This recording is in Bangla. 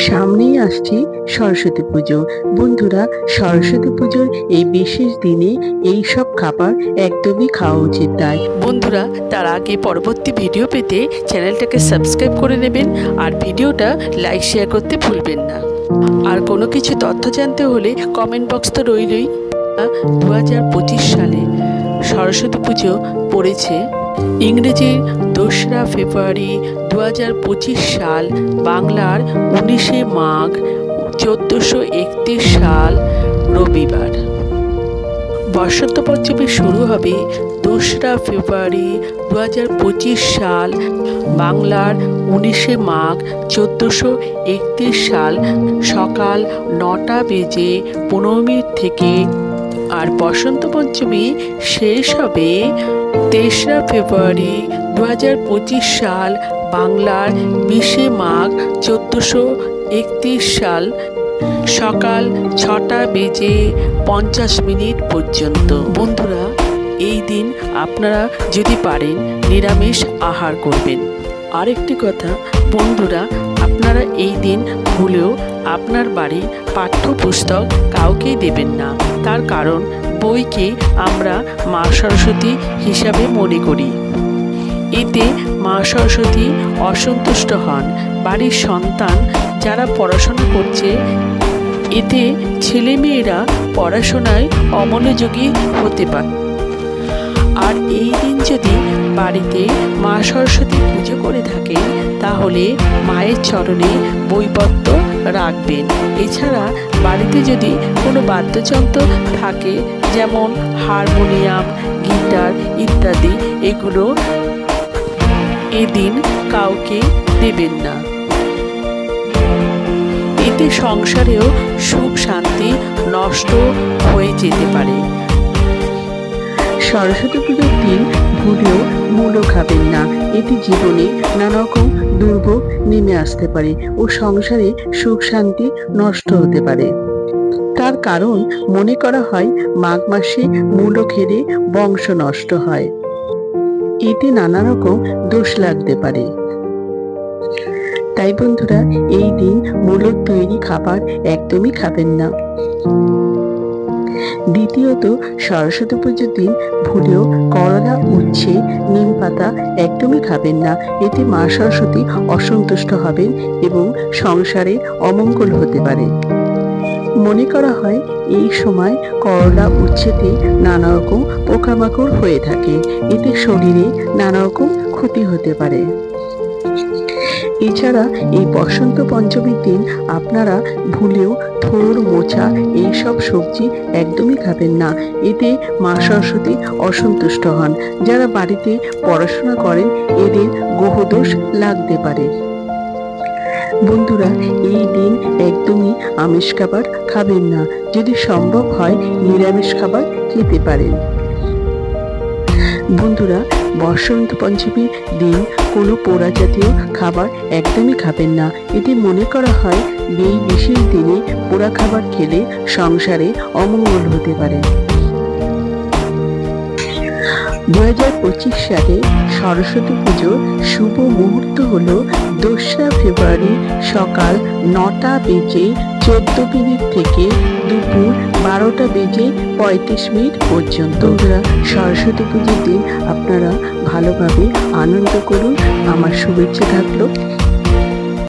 সামনেই আসছে সরস্বতী পুজো। বন্ধুরা, সরস্বতী পুজোর এই বিশেষ দিনে এই সব খাবার একদমই খাওয়া উচিত নয়। বন্ধুরা, তার আগে পরবর্তী ভিডিও পেতে চ্যানেলটাকে সাবস্ক্রাইব করে নেবেন আর ভিডিওটা লাইক শেয়ার করতে ভুলবেন না। আর কোনো কিছু তথ্য জানতে হলে কমেন্ট বক্স তো রইলই। 2025 সালে সরস্বতী পুজো পড়েছে ইংরেজির 2রা ফেব্রুয়ারি 2025 সাল, বাংলার 19শে মাঘ 1431 সাল রবিবার। বসন্ত পঞ্চমী শুরু হবে 2রা ফেব্রুয়ারি 2025 সাল, বাংলার 19শে মাঘ 1431 সাল সকাল 9টা বেজে 15 মিনিট থেকে। আর বসন্ত পঞ্চমী শেষ হবে 3রা ফেব্রুয়ারি 2025 সাল, বাংলার 20শে মাঘ 1431 সাল সকাল 6টা বেজে 50 মিনিট পর্যন্ত। বন্ধুরা, এই দিন আপনারা যদি পারেন নিরামিষ আহার করবেন। আরেকটি কথা বন্ধুরা, আপনারা এই দিন ভুলেও আপনার বাড়ির পাঠ্যপুস্তক কাউকেই দেবেন না। তার কারণ বইকে আমরা মা সরস্বতী হিসাবে মনে করি। এতে মা সরস্বতী অসন্তুষ্ট হন। বাড়ির সন্তান যারা পড়াশোনা করছে, এতে ছেলেমেয়েরা পড়াশোনায় অমনোযোগী হতে পারে। আর এই দিন যদি বাড়িতে মা সরস্বতী পুজো করে থাকেন, তাহলে মায়ের চরণে বইপত্র রাখবেন। এছাড়া বাড়িতে যদি কোনো বাদ্যযন্ত্র থাকে, যেমন হারমোনিয়াম, গিটার ইত্যাদি, এগুলো এদিন কাউকে দেবেন না। এতে সংসারেও সুখ শান্তি নষ্ট হয়ে যেতে পারে। সরস্বতী পুজোর দিন ভুলেও মূলো খাবেন না। এতে জীবনে নানা রকম দুর্ভোগ নেমে আসতে পারে ও সংসারে সুখ শান্তি নষ্ট হতে পারে। তার কারণ মনে করা হয় মাঘ মাসে মূলো খেলে বংশ নষ্ট হয়। এতে নানা রকম দোষ লাগতে পারে। তাই বন্ধুরা, এই দিন মূলোর তৈরি খাবার একদমই খাবেন না। দ্বিতীয়ত, সরস্বতী পুজোর দিন ভুলেও করলা, উচ্ছে, নিম পাতা একদমই খাবেন না। এতে মা সরস্বতী অসন্তুষ্ট হবেন এবং সংসারে অমঙ্গল হতে পারে। মনে করা হয় এই সময় করলা, উচ্ছেতে নানা রকম পোকামাকড় হয়ে থাকে। এতে শরীরে নানা রকম ক্ষতি হতে পারে। এছাড়া এই বসন্ত পঞ্চমীর দিন আপনারা ভুলেও থোড়, মোচা এইসব সবজি একদমই খাবেন না। এতে মা সরস্বতী অসন্তুষ্ট হন। যারা বাড়িতে পড়াশোনা করেন, এদের গ্রহদোষ লাগতে পারে। বন্ধুরা, এই দিন একদমই আমিষ খাবার খাবেন না। যদি সম্ভব হয় নিরামিষ খাবার খেতে পারেন। বন্ধুরা, বসন্ত পঞ্চমীর দিন কোনো পোড়া জাতীয় খাবার একদমই খাবেন না। এতে মনে করা হয় এই বিশেষ দিনে পোড়া খাবার খেলে সংসারে অমঙ্গল হতে পারে। 2025 সালে সরস্বতী পুজোর শুভ মুহূর্ত হল 2রা ফেব্রুয়ারি সকাল 9টা বেজে 14 মিনিট থেকে দুপুর 12টা বেজে 35 মিনিট পর্যন্ত। সরস্বতী পুজোর দিন আপনারা ভালোভাবে আনন্দ করুন। আমার শুভেচ্ছা থাকলো।